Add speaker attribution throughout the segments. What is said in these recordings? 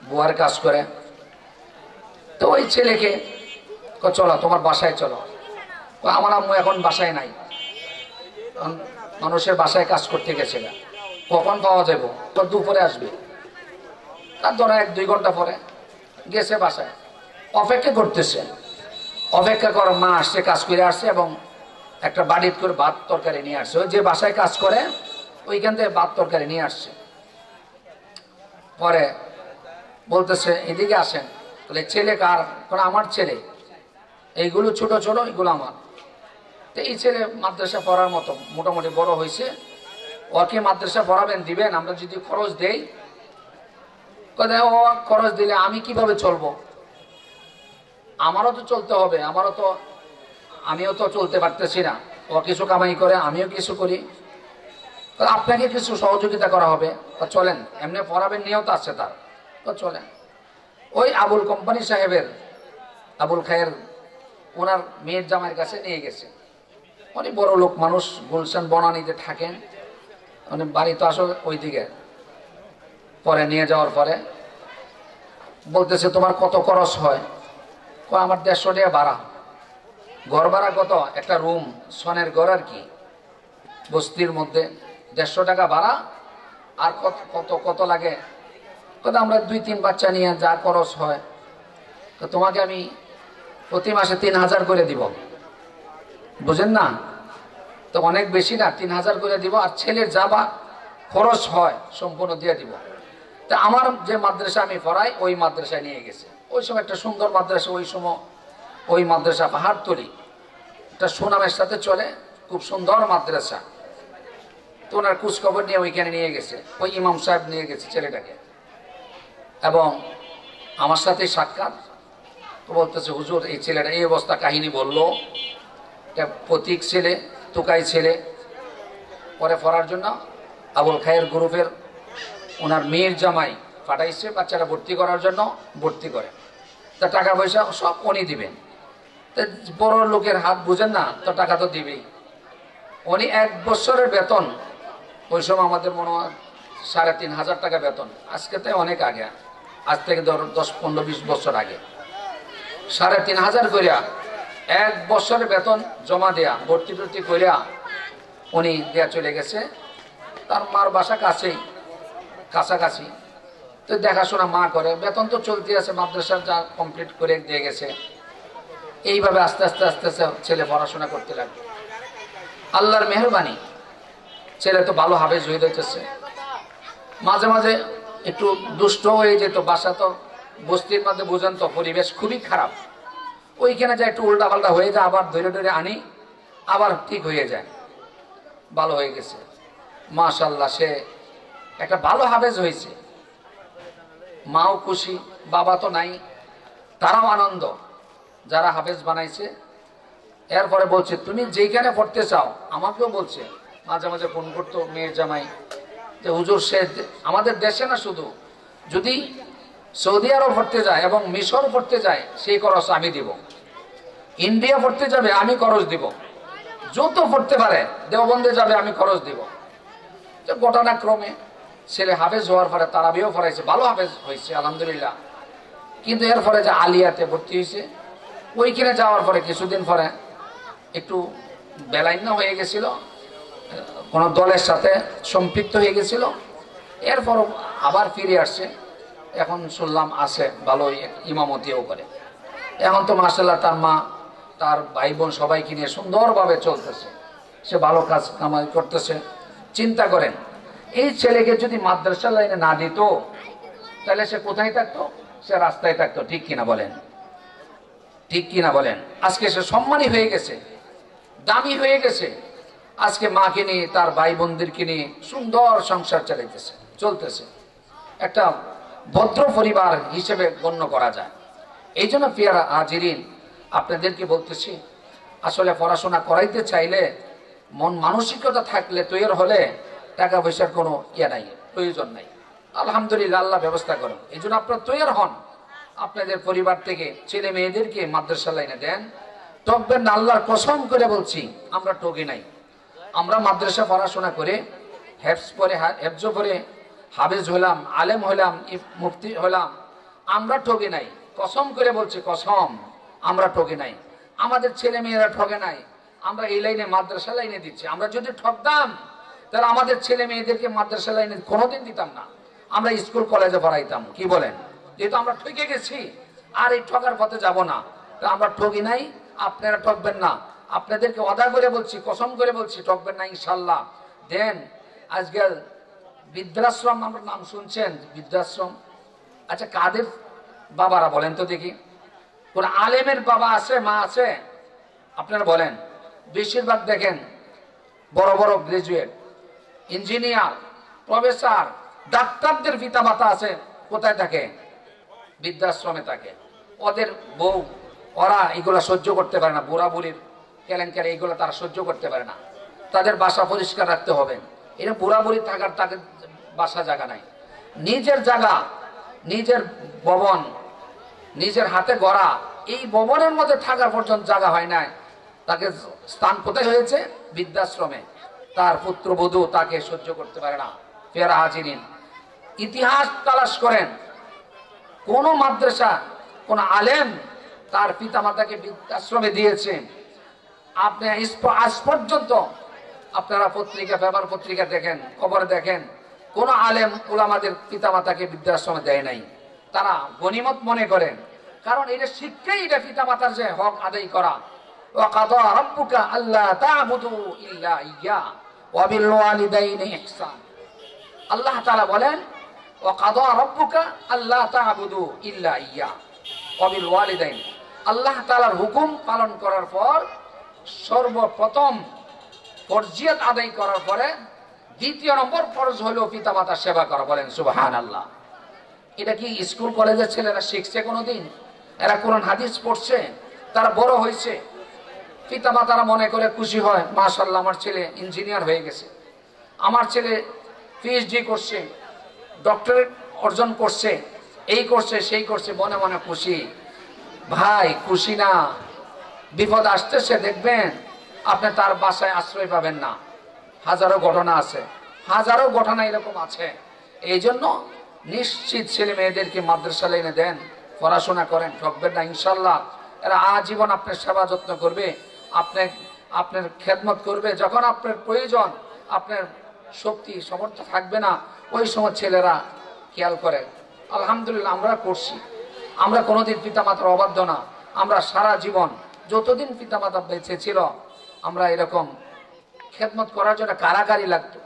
Speaker 1: বুয়ার কাজ করে। তো ওই ছেলেকে চলো তোমার বাসায় চলো। আমার আম্মু এখন বাসায় নাই, মানুষের বাসায় কাজ করতে গেছে, কখন পাওয়া যাবো? তো দুপুরে আসবে। তার ধরো 1-2 ঘন্টা পরে গেছে বাসায়, অপেক্ষা করতেছে। অপেক্ষা করার মা আসছে, কাজ করে আসছে এবং একটা বাড়িতে করে ভাত তরকারি নিয়ে আসছে। ওই যে বাসায় কাজ করে ওইখান থেকে ভাত তরকারি নিয়ে আসছে। পরে বলতেছে এদিকে আসেন। বলে ছেলে কার? আমার ছেলে, এইগুলো ছোট ছোট, এগুলো আমার। তো এই ছেলে মাদ্রাসা পড়ার মতো মোটামুটি বড় হয়েছে, ওকে মাদ্রাসা পড়াবেন, দিবেন? আমরা যদি খরচ দেই, কোথায় ও খরচ দিলে আমি কিভাবে চলবো? আমারও তো চলতে হবে, আমিও তো চলতে পারতেছি না। ও কিছু কামাই করে, আমিও কিছু করি, আপনাকে কিছু সহযোগিতা করা হবে। চলেন, এমনি পড়াবেন নিয়েও তো আছে তার, তো চলেন। ওই আবুল কোম্পানি সাহেবের, আবুল খায়ের, ওনার মেয়ের জামাইয়ের কাছে নিয়ে গেছে। অনেক বড় লোক মানুষ, গুলশান বনানীতে থাকেন, মানে বাড়ি তো আসলে ওই দিকে। পরে নিয়ে যাওয়ার পরে বলতেছে তোমার কত খরচ হয়? আমার 150 টাকা ভাড়া। ঘর ভাড়া কত? একটা রুম, সনের ঘর আর কি, বস্তির মধ্যে 150 টাকা ভাড়া। আর কত কত লাগে? কত আমরা 2-3 বাচ্চা নিয়ে যা খরচ হয়, তো তোমাকে আমি প্রতি মাসে 3000 করে দিব। বুঝেন না? তো অনেক বেশি না, 3000 করে দিব। আর ছেলের যা বা খরচ হয় সম্পূর্ণ দিয়ে দিব। তা আমার যে মাদ্রাসা আমি পড়াই ওই মাদ্রাসায় নিয়ে গেছে। ওই সময় একটা সুন্দর মাদ্রাসা, ওই সময় ওই মাদ্রাসা পাহাড়তলি, একটা সুনামের সাথে চলে, খুব সুন্দর মাদ্রাসা। তো ওনার খোঁজখবর নিয়ে ওইখানে নিয়ে গেছে, ওই ইমাম সাহেব নিয়ে গেছে ছেলেটাকে, এবং আমার সাথে সাক্ষাৎ। তো বলতেছে হুজুর এই ছেলেটা এই অবস্থা, কাহিনী বললো। একটা প্রতীক ছেলে, তুকাই ছেলে, পরে পড়ার জন্য আবুল খায়ের গ্রুপের ওনার মেয়ের জামাই পাঠাইছে বাচ্চারা ভর্তি করার জন্য, ভর্তি করে। তা টাকা পয়সা সব উনি দিবেন। তা বড় লোকের হাত বুঝেন না, তো টাকা তো দিবেই। উনি 1 বছরের বেতন, ওই সময় আমাদের মনে হয় 3500 টাকা বেতন, আজকে তাই অনেক আগে, আজ থেকে 10-15-20 বছর আগে 3500 করিয়া 1 বছরের বেতন জমা দেয়া, ভর্তি টর্তি করিয়া উনি দেয়া চলে গেছে। তার মার বাসা কাছেই, কাছাকাছি। তো দেখাশোনা মা করে, বেতন তো চলতে আছে, মাদ্রাসার যা কমপ্লিট করে দিয়ে গেছে। এইভাবে আস্তে আস্তে আস্তে আস্তে ছেলে পড়াশোনা করতে লাগবে। আল্লাহর মেহরবানি, ছেলে তো ভালো হাফেজ হয়ে যাইতেছে। মাঝে মাঝে একটু দুষ্ট হয়ে যেত, বাসা তো বস্তির মধ্যে বুঝেন তো, পরিবেশ খুবই খারাপ। ওইখানে যা একটু উল্টা পাল্টা হয়ে যায়, আবার ধরে ধরে আনি, আবার ঠিক হয়ে যায়, ভালো হয়ে গেছে মাশাআল্লাহ। সে একটা ভালো হাফেজ হয়েছে, মাও খুশি, বাবা তো নাই, তারাও আনন্দ যারা হাফেজ বানাইছে। এরপরে বলছে তুমি যেখানে পড়তে চাও, আমাকেও বলছে, মাঝে মাঝে ফোন করতো মেয়ের জামাই, যে হুজুর সে আমাদের দেশে না, শুধু যদি সৌদি আরব পড়তে যায় এবং মিশর পড়তে যায় সেই খরচ আমি দিব, ইন্ডিয়া পড়তে যাবে আমি খরচ দিব, যত পড়তে পারে দেওবন্দে যাবে আমি খরচ দিব। যে ঘটনাক্রমে ছেলে হাফেজ হওয়ার পরে তারাবিও পড়াইছে, ভালো হাফেজ হয়েছে আলহামদুলিল্লাহ। কিন্তু এরপরে যে আলিয়াতে ভর্তি হয়েছে, ওইখানে যাওয়ার পরে কিছুদিন পরে একটু বেলাইন্য হয়ে গেছিল, কোনো দলের সাথে সম্পৃক্ত হয়ে গেছিল। এরপর আবার ফিরে আসছে, এখন শুনলাম আছে, ভালোই ইমামতিও করে। এখন তো মাশাআল্লাহ তার মা, তার ভাই বোন সবাইকে নিয়ে সুন্দরভাবে চলতেছে, সে ভালো কাজ কামাই করতেছে। চিন্তা করেন, এই ছেলেকে যদি মাদ্রাসা লাইনে না দিত, তাহলে সে কোথায় থাকতো? সে রাস্তায় থাকতো। ঠিক কিনা বলেন? ঠিক কিনা বলেন? আজকে সে সম্মানী হয়ে গেছে, দামি হয়ে গেছে। আজকে মাকে নিয়ে, তার ভাই বোনদেরকে নিয়ে সুন্দর সংসার চালাইতেছে, চলতেছে, একটা ভদ্র পরিবার হিসেবে গণ্য করা যায়। এই জন্য পিয়ারা হাজিরিন, আপনাদেরকে বলতেছি, আসলে পড়াশোনা করাইতে চাইলে, মন মানসিকতা থাকলে, তৈরি হলে টাকা পয়সার কোনো নাই, প্রয়োজন নাই। আলহামদুলিল্লাহ, আল্লাহ ব্যবস্থা করেন। এই জন্য আপনারা তৈরি হন, আপনাদের পরিবার থেকে ছেলে মেয়েদেরকে মাদ্রাসা লাইনে দেন। টকবেন না, আল্লাহর কসম করে বলছি, আমরা টকি নাই। আমরা মাদ্রাসা পড়াশোনা করে, হেফজ পরে হাফেজ হলাম, আলেম হলাম, মুফতি হলাম, আমরা ঠকে নাই, কসম করে বলছি, কসম, আমরা ঠকে নাই, আমাদের ছেলে মেয়েরা ঠকে নাই। আমরা এই লাইনে মাদ্রাসা লাইনে দিচ্ছি। আমরা যদি ঠকতাম তাহলে আমাদের ছেলে মেয়েদেরকে মাদ্রাসা লাইনে কোনোদিন দিতাম না, আমরা স্কুল কলেজে পড়াইতাম। কি বলেন? যেহেতু আমরা ঠকে গেছি, আর এই ঠকার পথে যাব না। তো আমরা ঠকি নাই, আপনারা ঠকবেন না। আপনাদেরকে ওয়াদা করে বলছি, কসম করে বলছি, ঠকবেন না ইনশাল্লাহ। দেন আজকাল বৃদ্ধাশ্রম, আমরা নাম শুনছেন বৃদ্ধাশ্রম, আচ্ছা কাদের বাবারা বলেন তো দেখি? কোন আলেমের বাবা আছে, মা আছে? আপনারা বলেন। বেশিরভাগ দেখেন বড় বড় গ্রাজুয়েট, ইঞ্জিনিয়ার, প্রফেসর, ডাক্তারদের পিতা মাতা আছে, কোথায় থাকে? বৃদ্ধাশ্রমে থাকে। ওদের বউ, ওরা এগুলা সহ্য করতে পারে না, বুড়া বুড়ির কেলেঙ্কারি এগুলো তারা সহ্য করতে পারে না। তাদের বাসা পরিষ্কার রাখতে হবে। এরকম বুড়া বুড়ি থাকার তাদের বাসা জায়গা নাই, নিজের জায়গা, নিজের ভবন, নিজের হাতে গড়া এই ভবনের মধ্যে থাকার পর্যন্ত জায়গা হয় নাই। তাকে স্থান কোথায় হয়েছে? বৃদ্ধাশ্রমে। তার পুত্রবধূ তাকে সহ্য করতে পারে না। ফেরা হাজিরিন, ইতিহাস তালাশ করেন, কোন মাদ্রাসা, কোন আলেম তার পিতামাতাকে বৃদ্ধাশ্রমে দিয়েছে? আপনি আজ পর্যন্ত আপনারা পত্রিকা, পেপার পত্রিকা দেখেন, খবর দেখেন, কোন আলেম ওলামাদের পিতামাতাকে বৃদ্ধাশ্রমে দেয় নাই। তারা গনিমত মনে করেন, কারণ এটা শিক্ষাই, এটা পিতামাতার যে হক আদায় করা। ওয়াকাদা রাব্বুকা আল্লা তা'বুদু ইল্লা ইয়্যা ওয়া বিল ওয়ালিদাইনি ইহসান। আল্লাহ তাআলা বলেন, ওয়াকাদা রাব্বুকা আল্লা তা'বুদু ইল্লা ইয়্যা ওয়া বিল ওয়ালিদাইন। আল্লাহ তাআলার হুকুম পালন করার পর, সর্বপ্রথম ফরজিয়ত আদায় করার পরে দ্বিতীয় নম্বর ফরজ হলো পিতামাতার সেবা করা। বলেন সুবহানাল্লাহ। এটা কি স্কুল কলেজের ছেলেরা শিখছে কোনোদিন? এরা কোরআন হাদিস পড়ছে, তারা বড় হয়েছে, পিতামাতারা মনে করে খুশি হয়, মাশাআল্লাহ আমার ছেলে ইঞ্জিনিয়ার হয়ে গেছে, আমার ছেলে পিএইচডি করছে, ডক্টরেট অর্জন করছে, এই করছে সেই করছে, মনে মনে খুশি। ভাই খুশি না, বিপদ আসতেছে দেখবেন আপনি তার বাসায় আশ্রয় পাবেন না। হাজারো ঘটনা আছে, হাজারো ঘটনা এরকম আছে। এই জন্য নিশ্চিত ছেলে মেয়েদেরকে মাদ্রাসা লাইনে দেন, পড়াশোনা করেন, ঠকবেন না ইনশাল্লাহ। এরা আজীবন আপনার সেবা যত্ন করবে, আপনার খেদমত করবে। যখন আপনার প্রয়োজন, আপনার শক্তি সামর্থ্য থাকবে না, ওই সময় ছেলেরা খেয়াল করে। আলহামদুলিল্লাহ আমরা করছি, আমরা কোনোদিন পিতামাতার অবাধ্য না। আমরা সারা জীবন যতদিন পিতামাতা বেঁচে ছিল, আমরা এরকম খেদমত করার জন্য কারাগারি লাগতো।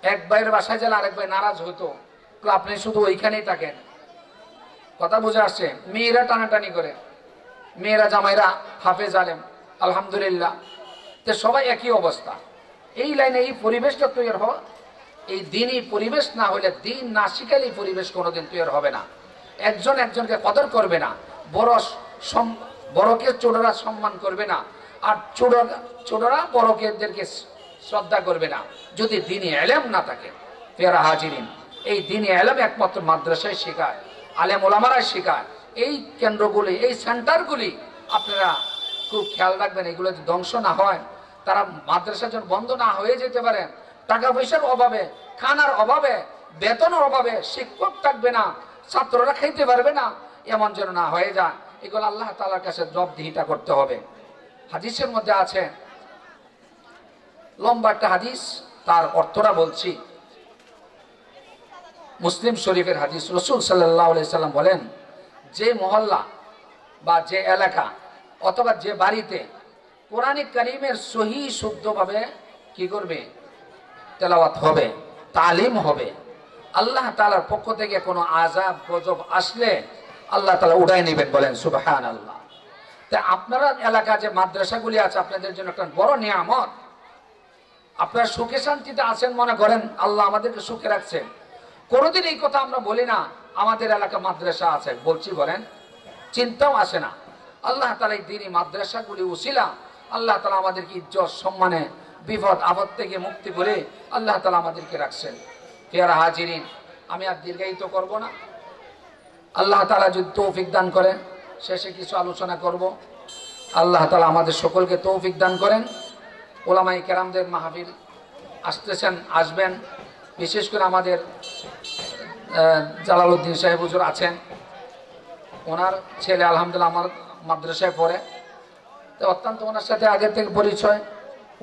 Speaker 1: এক ভাইয়ের বাসায় গেলে আরেক ভাই নারাজ হতো, আপনি শুধু ওইখানেই থাকেন। কথা বুঝে আসছে? মেয়েরা টানাটানি করে, মেয়েরা জামাইরা হাফেজ আলেম, আলহামদুলিল্লাহ। তো সবাই একই অবস্থা। এই লাইনে এই পরিবেশটা তৈরি হয়। এই দিনই পরিবেশ না হলে, দিন না শিখালে এই পরিবেশ কোনোদিন তৈরি হবে না। একজন একজনকে কদর করবে না, বড়কে ছোটরা সম্মান করবে না, আর ছোটরা বড়কেদেরকে শ্রদ্ধা করবে না, যদি দিনই এলেম না থাকে। ফেরা হাজিরিন, এই দিনই এলেম একমাত্র মাদ্রাসায় শেখায়, আলেম ওলামারাই শেখায়। এই কেন্দ্রগুলি, এই সেন্টারগুলি আপনারা খুব খেয়াল রাখবেন, এগুলো যদি ধ্বংস না হয়, তারা মাদ্রাসা যেন বন্ধ না হয়ে যেতে পারে। টাকা পয়সার অভাবে, খানার অভাবে, বেতনের অভাবে শিক্ষক থাকবে না, ছাত্ররা খাইতে পারবে না, এমন যেন না হয়ে যায়। এগুলো আল্লাহ তাআলার কাছে জবাবদিহিতা করতে হবে। হাদিসের মধ্যে আছে, লম্বা একটা হাদিস, তার অর্থটা বলছি। মুসলিম শরীফের হাদিস। রাসূল সাল্লাল্লাহু আলাইহি সাল্লাম বলেন, যে মহল্লা বা যে এলাকা অথবা যে বাড়িতে কোরআনে কারীমের সহি শুদ্ধভাবে কি করবে? তেলাওয়াত হবে, তালিম হবে, আল্লাহ তাআলার পক্ষ থেকে কোনো আযাব গজব আসলে আল্লাহ তাআলা উঠাই নেবেন। বলেন সুবহানাল্লাহ। তা আপনারা এলাকা যে মাদ্রাসাগুলি আছে, আপনাদের জন্য একটা বড় নিয়ামত। আপনারা সুখে শান্তিতে আছেন মনে করেন, আল্লাহ আমাদেরকে সুখে রাখছেন। কোনোদিন এই কথা আমরা বলি না আমাদের এলাকা মাদ্রাসা আছে, বলছি বলেন? চিন্তাও আসে না। আল্লাহ তাআলা এই দ্বীনি মাদ্রাসাগুলি উসিলা আল্লাহ তাআলা আমাদেরকে ইজ্জত সম্মানে, বিপদ আপদ থেকে মুক্তি করে আল্লাহ তাআলা আমাদেরকে রাখছেন। প্রিয় হাজিরিন, আমি আর দীর্ঘায়িত করব না। আল্লাহ তাআলা যদি তৌফিক দান করেন, শেষে কিছু আলোচনা করব। আল্লাহ তাআলা আমাদের সকলকে তৌফিক দান করেন। ওলামায়ে কেরামদের মাহফিল আসতেছেন, আসবেন। বিশেষ করে আমাদের জালালউদ্দিন সাহেব হুজুর আছেন, ওনার ছেলে আলহামদুলিল্লাহ আমার মাদ্রাসায় পড়ে। তো অত্যন্ত ওনার সাথে আগে থেকে পরিচয়,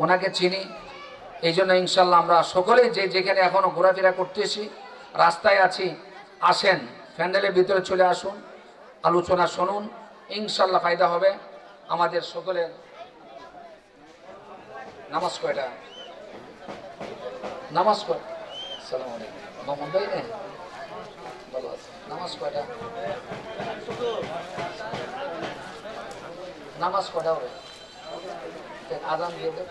Speaker 1: ওনাকে চিনি। এই জন্য ইনশাল্লাহ আমরা সকলে যে যেখানে এখনো ঘোরাফেরা করতেছি, রাস্তায় আছি, আসেন, প্যান্ডেলের ভিতরে চলে আসুন, আলোচনা শুনুন, ইনশাল্লাহ ফায়দা হবে আমাদের সকলের। নামাজ কয়টা? নামাজ কয়? আসসালামু আলাইকুম মোহাম্মদ ভাই, ভালো আছে। নামাজ কয়টা? নামাজ কয়টা হবে? আজান দিয়ে দেব।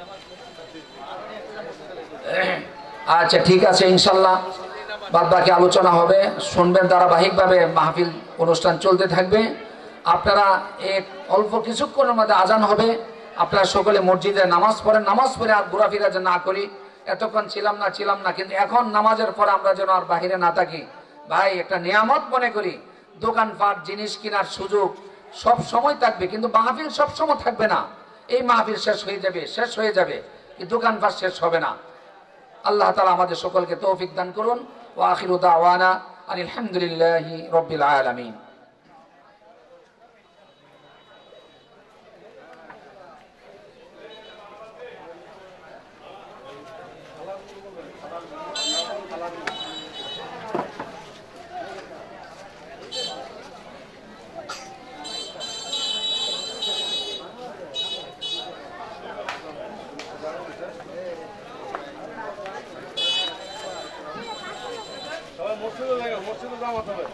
Speaker 1: আচ্ছা ঠিক আছে, ইনশাল্লাহ বাদ বাকি আলোচনা হবে, শুনবেন ধারাবাহিকভাবে, মাহফিল অনুষ্ঠান চলতে থাকবে। আপনারা এক অল্প কিছুক্ষণের মধ্যে আজান হবে, আপনারা সকলে মসজিদে নামাজ পড়েন। নামাজ পড়ে আর ঘোরাফেরা যেন না করি, এতক্ষণ ছিলাম না, কিন্তু এখন নামাজের পর আমরা যেন আর বাহিরে না থাকি। ভাই একটা নিয়ামত মনে করি, দোকানপাট জিনিস কেনার সুযোগ সব সময় থাকবে, কিন্তু মাহফিল সব সময় থাকবে না। এই মাহফিল শেষ হয়ে যাবে, কিন্তু দোকানপাট শেষ হবে না। আল্লাহ তাআলা আমাদের সকলকে তৌফিক দান করুন। ওয়া আখিরু দাওয়ানা আনিল হামদুলিল্লাহি রাব্বিল আলামিন।
Speaker 2: মসজিদে জামাত হবে।